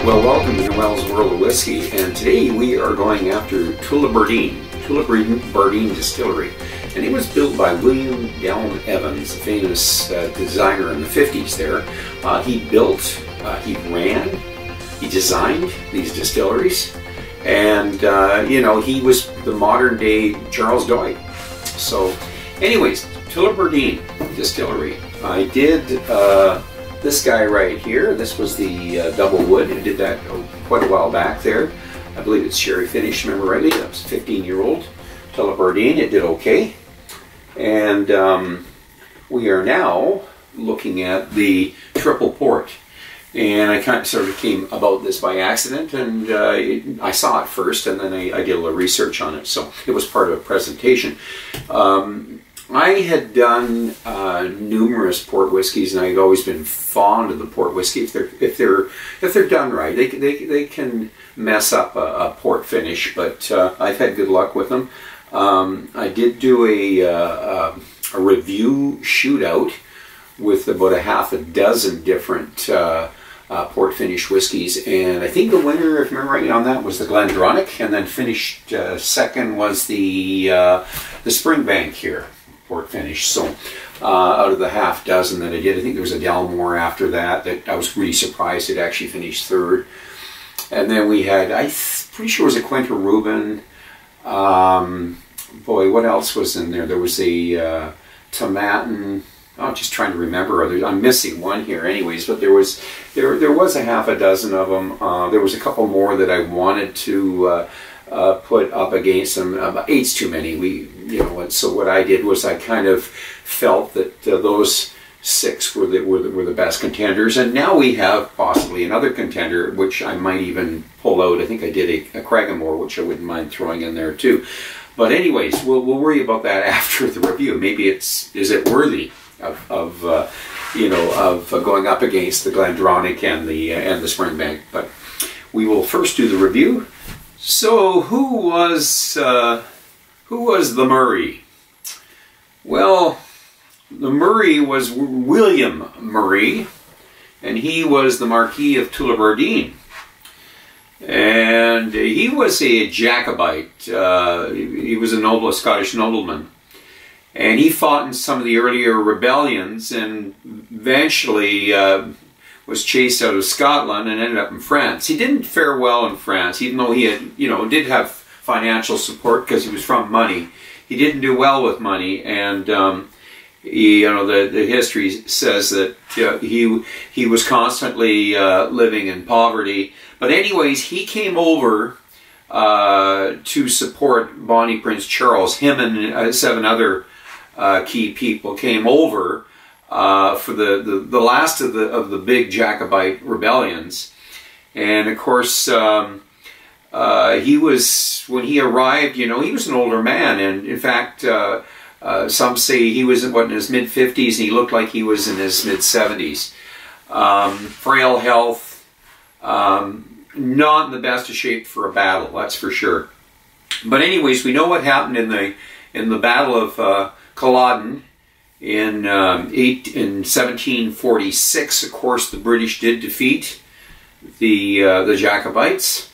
Well, welcome to Noel's World of Whiskey, and today we are going after Tullibardine Distillery. And it was built by William Dallin Evans, a famous designer in the 50s there. He built, he ran, he designed these distilleries, and you know, he was the modern day Charles Doig. So anyways, Tullibardine Distillery. I did this guy right here. This was the double wood. I did that quite a while back there. I believe it's sherry finish, remember rightly. That was 15-year-old Tullibardine. It did okay. And we are now looking at the triple port. And I kind of sort of came about this by accident, and I saw it first, and then I did a little research on it. So it was part of a presentation. I had done numerous port whiskeys, and I'd always been fond of the port whiskey. If they're done right, they can mess up a port finish, but I've had good luck with them. I did do a review shootout with about a half a dozen different port finish whiskeys, and I think the winner, if I remember right on that, was the Glendronach, and then finished second was the Springbank here. Port finish. So out of the half dozen that I did, I think there was a Dalmore after that I was really surprised it actually finished third. And then we had, I'm pretty sure it was a Quinta Rubin. Boy, what else was in there? There was a Tomatin. I'm just trying to remember. I'm missing one here, anyways. But there was a half a dozen of them. There was a couple more that I wanted to put up against them. 8's too many. So what I did was I kind of felt that those 6 were the best contenders, and now we have possibly another contender, which I might even pull out. I think I did a Cragganmore, which I wouldn't mind throwing in there too. But anyways, we'll worry about that after the review. Maybe is it worthy of going up against the Glendronach and the Springbank? But we will first do the review. So who was the Murray? Well, the Murray was William Murray, and he was the Marquis of Tullibardine. And he was a Jacobite. He was a Scottish nobleman. And he fought in some of the earlier rebellions, and eventually was chased out of Scotland and ended up in France. He didn't fare well in France, even though he had, did have financial support because he was from money. He didn't do well with money, and the history says that he was constantly living in poverty. But anyways, he came over to support Bonnie Prince Charles. Him and 7 other key people came over for the last of the big Jacobite rebellions. And of course, he was, when he arrived, he was an older man, and in fact, some say he was in his mid-50s, and he looked like he was in his mid-70s. Frail health, not in the best of shape for a battle, that's for sure. But anyways, we know what happened in the Battle of Culloden in 1746. Of course, the British did defeat the Jacobites,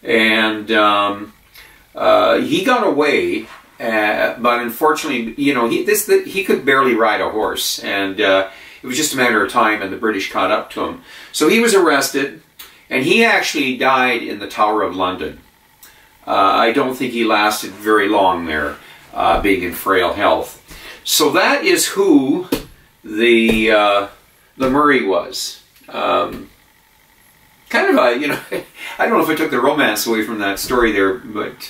and he got away, but unfortunately, he could barely ride a horse, and it was just a matter of time, and the British caught up to him. So he was arrested, and he actually died in the Tower of London. I don't think he lasted very long there, being in frail health. So that is who the Murray was. Kind of a, I don't know if I took the romance away from that story there, but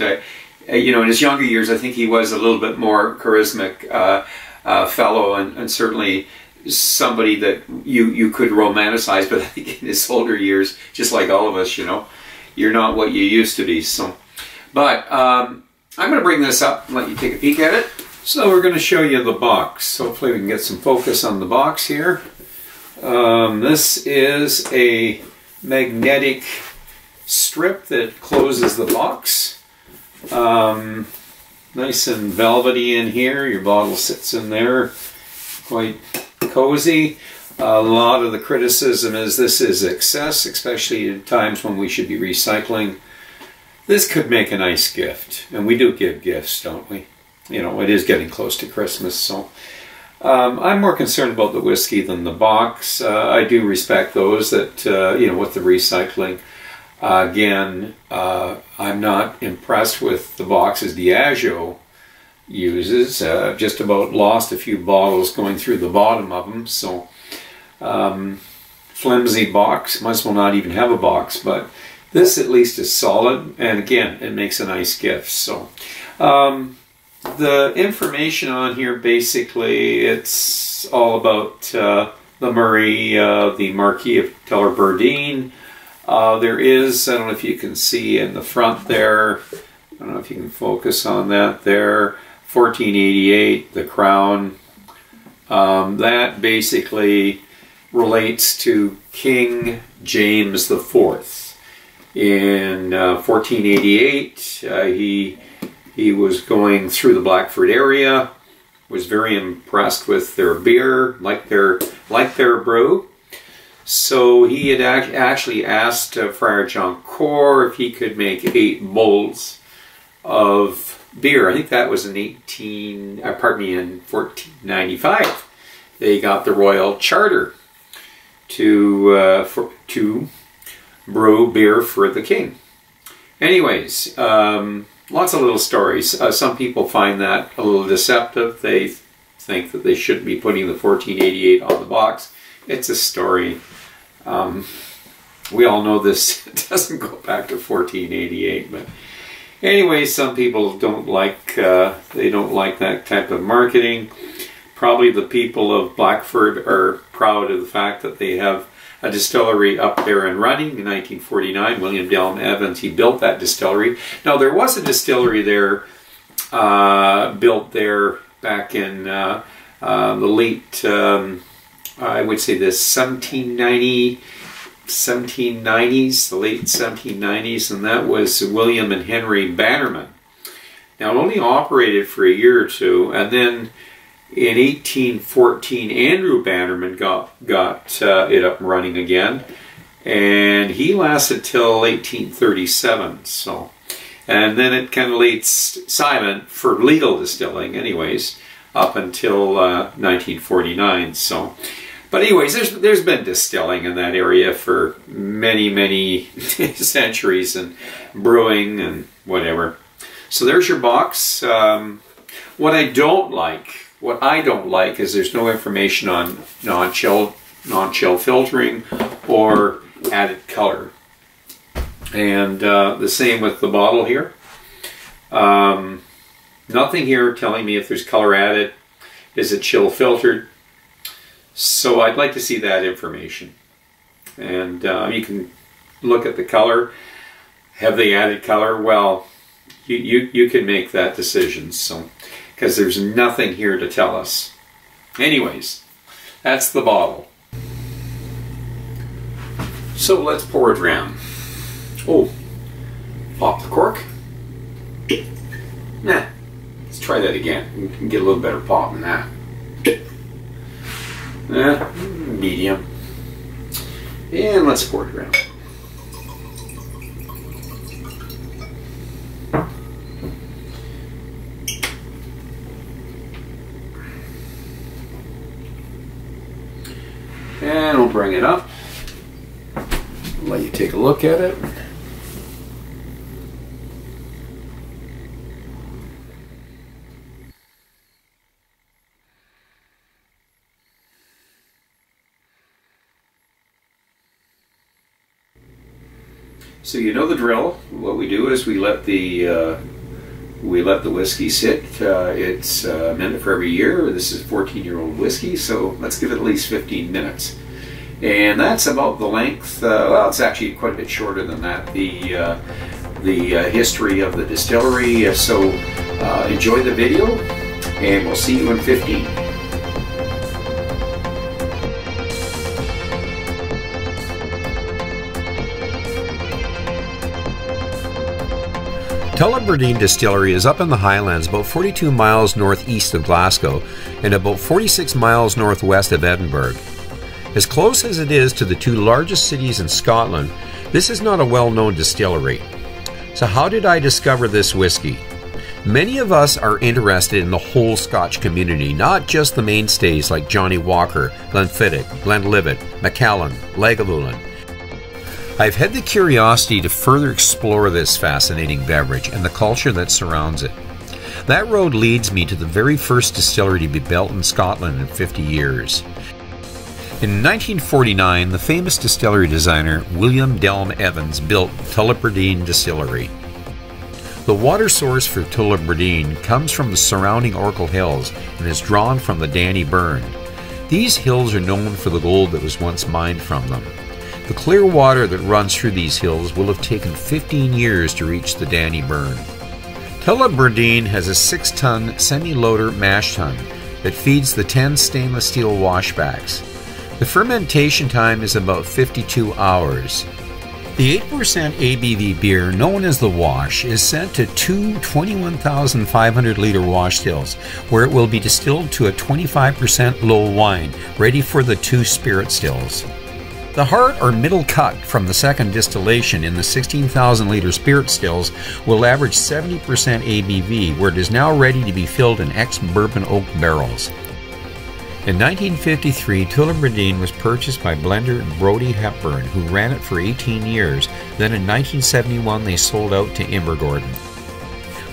in his younger years, I think he was a little bit more charismatic fellow, and certainly somebody that you could romanticize. But I think in his older years, just like all of us, you're not what you used to be. So, but I'm going to bring this up and let you take a peek at it. So we're going to show you the box. Hopefully we can get some focus on the box here. This is a magnetic strip that closes the box. Nice and velvety in here. Your bottle sits in there, quite cozy. A lot of the criticism is this is excess, especially in times when we should be recycling. This could make a nice gift, and we do give gifts, don't we? You know, it is getting close to Christmas, so I'm more concerned about the whiskey than the box. I do respect those that, you know, with the recycling. Again, I'm not impressed with the boxes Diageo uses. Just about lost a few bottles going through the bottom of them, so flimsy box, might as well not even have a box, but this at least is solid, and again, it makes a nice gift. So the information on here, basically, it's all about the Murray, the Marquis of Tullibardine. There is, I don't know if you can see in the front there, I don't know if you can focus on that there, 1488, the crown. That basically relates to King James IV. In 1488, he was going through the Blackford area, was very impressed with their beer, liked their brew. So he had actually asked Friar John Core if he could make 8 bulls of beer. I think that was in 1495. They got the royal charter to brew beer for the king. Anyways, lots of little stories. Some people find that a little deceptive. They think that they shouldn't be putting the 1488 on the box. It's a story. We all know this doesn't go back to 1488, but anyway, some people don't like they don't like that type of marketing. Probably the people of Blackford are proud of the fact that they have a distillery up there and running. In 1949, William Dallin Evans, he built that distillery. Now, there was a distillery there, built there back in the late, I would say the 1790s, the late 1790s, and that was William and Henry Bannerman. Now, it only operated for a year or two, and then in 1814, Andrew Bannerman got it up and running again, and he lasted till 1837. So, and then it kind of laid silent for legal distilling, anyways, up until 1949. So, but anyways, there's been distilling in that area for many centuries, and brewing and whatever. So there's your box. What I don't like is there's no information on non-chill filtering or added color. And the same with the bottle here. Nothing here telling me if there's color added. Is it chill filtered? So I'd like to see that information. And you can look at the color. Have they added color? Well, you can make that decision. So, because there's nothing here to tell us. Anyways, that's the bottle. So let's pour it around. Oh, pop the cork. Nah, let's try that again. We can get a little better pop than that. Medium. And let's pour it around. And we'll bring it up. Let you take a look at it. So you know the drill. What we do is we let the whiskey sit. It's a minute for every year. This is 14-year-old whiskey, so let's give it at least 15 minutes. And that's about the length. Well, it's actually quite a bit shorter than that. The history of the distillery. So enjoy the video, and we'll see you in 15. Tullibardine Distillery is up in the Highlands, about 42 miles northeast of Glasgow and about 46 miles northwest of Edinburgh. As close as it is to the two largest cities in Scotland, this is not a well-known distillery. So how did I discover this whiskey? Many of us are interested in the whole Scotch community, not just the mainstays like Johnnie Walker, Glenfiddich, Glenlivet, Macallan, Lagavulin. I've had the curiosity to further explore this fascinating beverage and the culture that surrounds it. That road leads me to the very first distillery to be built in Scotland in 50 years. In 1949, the famous distillery designer William Delme Evans built Tullibardine Distillery. The water source for Tullibardine comes from the surrounding Orkle Hills and is drawn from the Danny Burn. These hills are known for the gold that was once mined from them. The clear water that runs through these hills will have taken 15 years to reach the Danny Burn. Tullibardine has a 6-ton semi-loader mash tun that feeds the 10 stainless steel washbacks. The fermentation time is about 52 hours. The 8% ABV beer, known as the Wash, is sent to two 21,500 liter wash stills, where it will be distilled to a 25% low wine, ready for the two spirit stills. The heart or middle cut from the second distillation in the 16,000 liter spirit stills will average 70% ABV, where it is now ready to be filled in ex-bourbon oak barrels. In 1953, Tullibardine was purchased by blender Brodie Hepburn, who ran it for 18 years. Then in 1971, they sold out to Invergordon.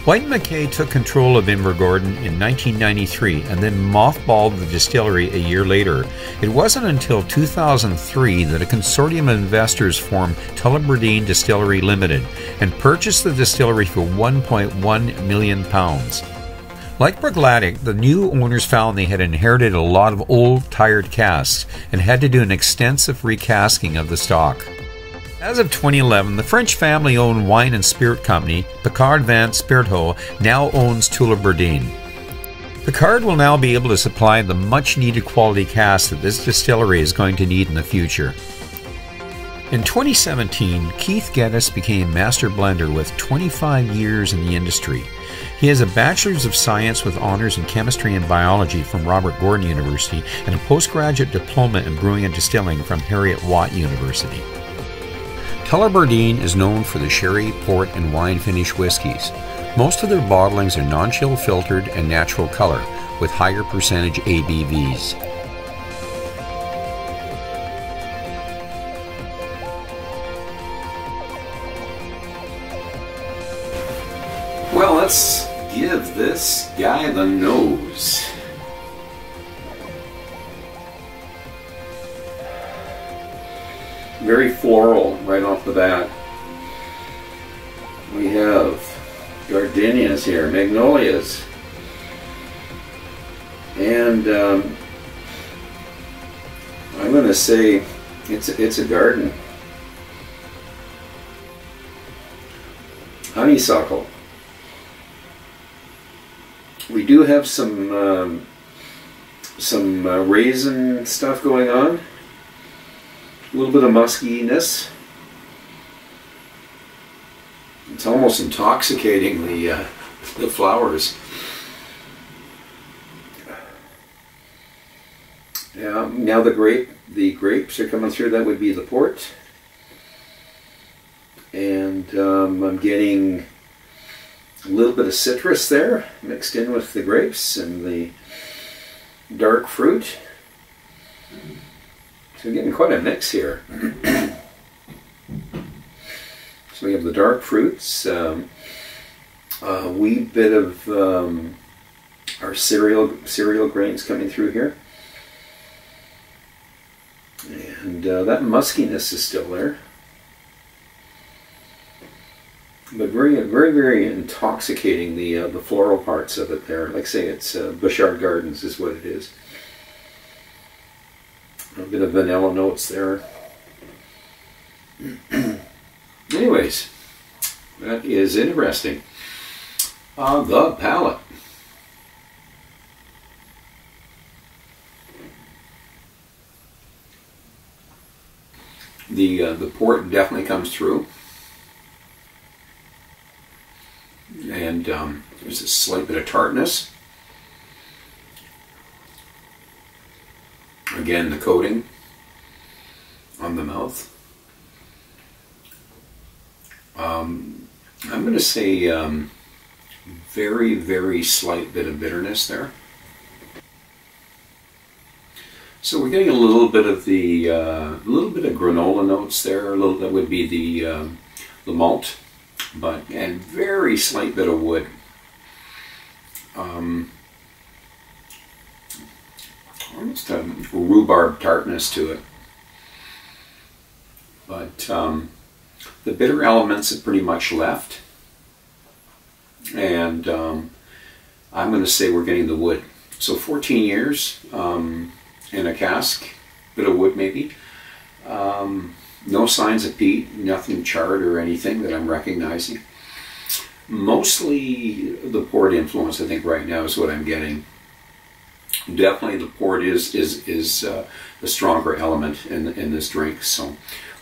White & Mackay took control of Invergordon in 1993 and then mothballed the distillery a year later. It wasn't until 2003 that a consortium of investors formed Tullibardine Distillery Limited and purchased the distillery for £1.1 million. Like Bruichladdich, the new owners found they had inherited a lot of old, tired casks and had to do an extensive recasking of the stock. As of 2011, the French family-owned wine and spirit company, Picard Van Spirito, now owns Tullibardine. Picard will now be able to supply the much-needed quality casks that this distillery is going to need in the future. In 2017, Keith Geddes became Master Blender with 25 years in the industry. He has a Bachelor's of Science with honors in Chemistry and Biology from Robert Gordon University and a postgraduate diploma in Brewing and Distilling from Heriot-Watt University. Tullibardine is known for the sherry, port, and wine finish whiskies. Most of their bottlings are non-chill filtered and natural color, with higher percentage ABVs. Well, let's give this guy the nose. Very floral right off the bat. We have gardenias here, magnolias, and I'm going to say it's a garden. Honeysuckle. We do have some raisin stuff going on. A little bit of muskiness. It's almost intoxicating, the flowers. Yeah, now the grapes are coming through. That would be the port, and I'm getting a little bit of citrus there mixed in with the grapes and the dark fruit. So we're getting quite a mix here. So we have the dark fruits, a wee bit of our cereal grains coming through here, and that muskiness is still there, but very, very, very intoxicating. The floral parts of it there. Like I say, it's Bouchard Gardens is what it is. A bit of vanilla notes there. Anyways, that is interesting. The palate. The port definitely comes through, and there's a slight bit of tartness. Again, the coating on the mouth. I'm going to say very, very slight bit of bitterness there. So we're getting a little bit of the granola notes there. A little that would be the malt, and very slight bit of wood. Almost a rhubarb tartness to it, but the bitter elements have pretty much left, and I'm going to say we're getting the wood. So 14 years in a cask, bit of wood maybe. No signs of peat, nothing charred or anything that I'm recognizing. Mostly the port influence, I think, right now is what I'm getting. Definitely the port is the stronger element in this drink. So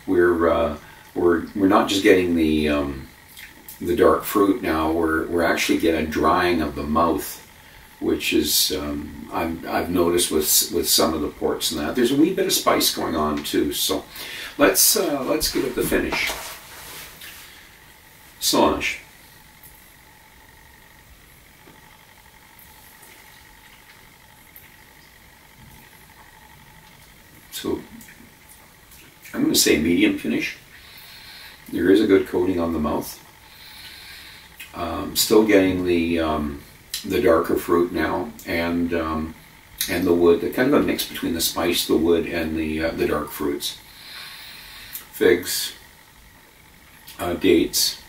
we're not just getting the dark fruit now. We're actually getting a drying of the mouth, which is I've noticed with some of the ports and that. There's a wee bit of spice going on too. So let's give it the finish. Solange. So I'm going to say medium finish. There is a good coating on the mouth. Still getting the darker fruit now, and the wood. The kind of a mix between the spice, the wood, and the dark fruits. Figs, dates.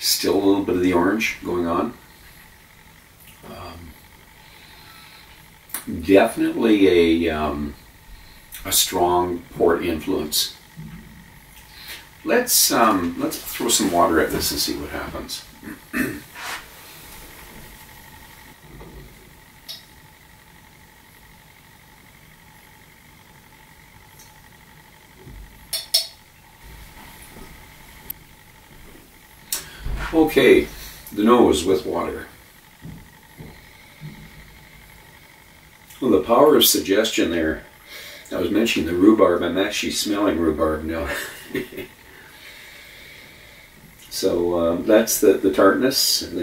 Still a little bit of the orange going on. Definitely a strong port influence. Let's throw some water at this and see what happens. Okay, the nose with water. Well, the power of suggestion there. I was mentioning the rhubarb. I'm actually smelling rhubarb now. So that's the tartness. But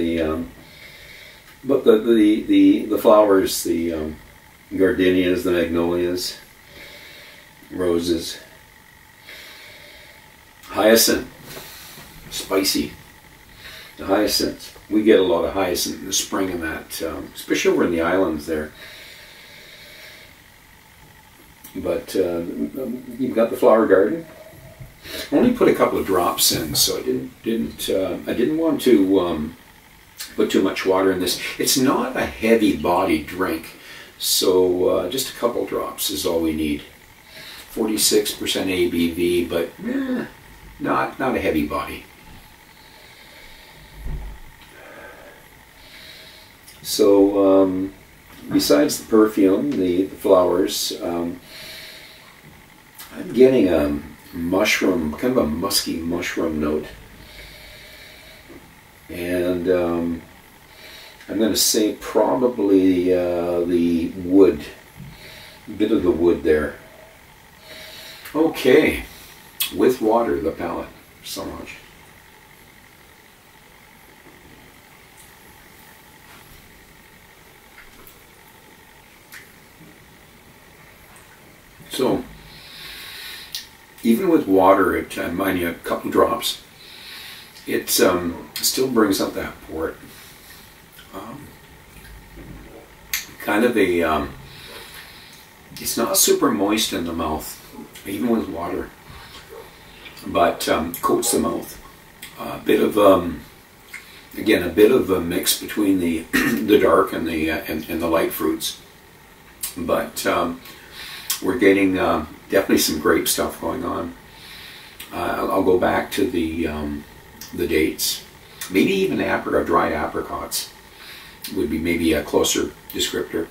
the flowers, the gardenias, the magnolias, roses, hyacinth, spicy. The hyacinth. We get a lot of hyacinth in the spring in that, especially over in the islands there. But you've got the flower garden. I only put a couple of drops in, so I didn't want to put too much water in this. It's not a heavy-bodied drink, so just a couple drops is all we need. 46% ABV, but not a heavy body. So besides the perfume, the flowers, I'm getting a mushroom, kind of a musky mushroom note. And I'm going to say probably the wood, a bit of the wood there. Okay, with water, the palate, so much. So, even with water, mind you, a couple drops, it still brings up that port. Kind of a, it's not super moist in the mouth, even with water, but coats the mouth. A bit of, again, a bit of a mix between the the dark and the light fruits, but we're getting definitely some grape stuff going on. I'll go back to the dates. Maybe even dried apricots would be maybe a closer descriptor.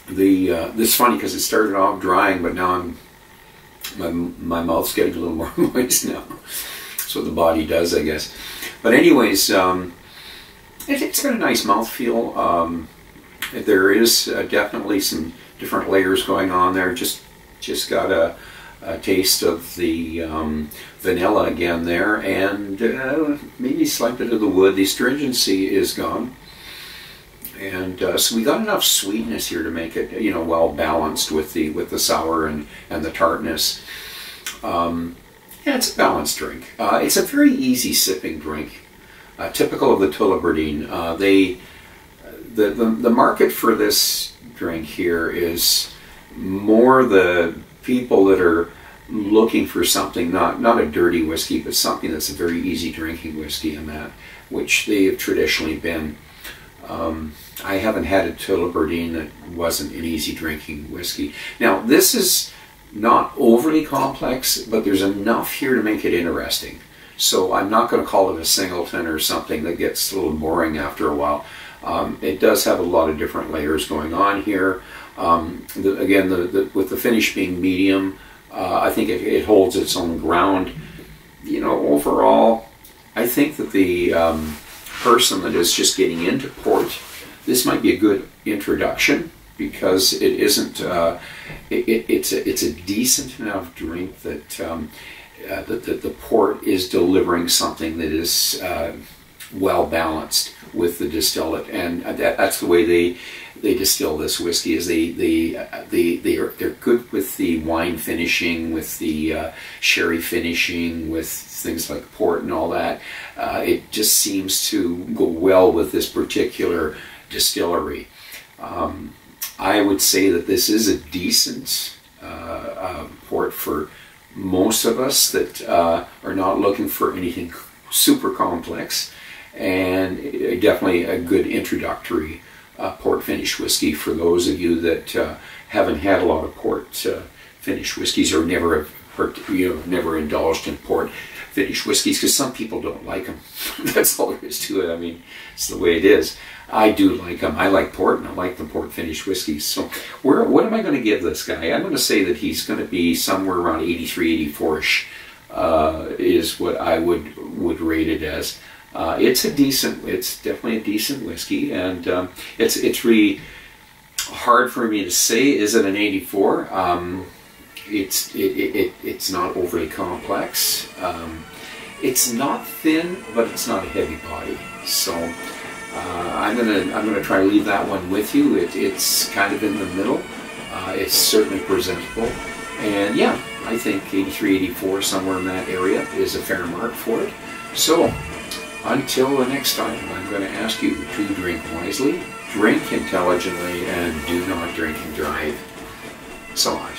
This is funny because it started off drying, but now my mouth's getting a little more moist now. So the body does, I guess. But anyways, it's got a nice mouthfeel. There is definitely some different layers going on there. Just got a taste of the vanilla again there, and maybe a slight bit of the wood. The astringency is gone, and so we got enough sweetness here to make it, you know, well balanced with the sour and the tartness. Yeah, it's a balanced drink. It's a very easy sipping drink, typical of the Tullibardine. The market for this drink here is more the people that are looking for something, not a dirty whiskey, but something that's a very easy drinking whiskey, and that which they have traditionally been. I haven't had a Tullibardine that wasn't an easy drinking whiskey. Now, this is not overly complex, but there's enough here to make it interesting. So I'm not going to call it a singleton or something that gets a little boring after a while. It does have a lot of different layers going on here. Again, with the finish being medium, I think it holds its own ground. You know, overall, I think that the person that is just getting into port, this might be a good introduction, because it isn't. It's a decent enough drink that the port is delivering something that is well balanced with the distillate, and that's the way they distill this whiskey. Is they're good with the wine finishing, with the sherry finishing, with things like port and all that. It just seems to go well with this particular distillery. I would say that this is a decent port for most of us that are not looking for anything super complex, and definitely a good introductory port finish whiskey for those of you that haven't had a lot of port finish whiskeys, or never never indulged in port finish whiskeys, because some people don't like them. That's all there is to it. I mean, it's the way it is. I do like them. I like port, and I like the port finish whiskeys. So what am I going to give this guy? I'm going to say that he's going to be somewhere around 83, 84-ish is what I would rate it as. It's definitely a decent whiskey, and it's really hard for me to say, is it an 84? It's not overly complex. It's not thin, but it's not a heavy body. So I'm gonna try to leave that one with you. It's kind of in the middle. It's certainly presentable, and yeah, I think 83, 84, somewhere in that area is a fair mark for it. So until the next time, I'm going to ask you to drink wisely, drink intelligently, and do not drink and drive. So long.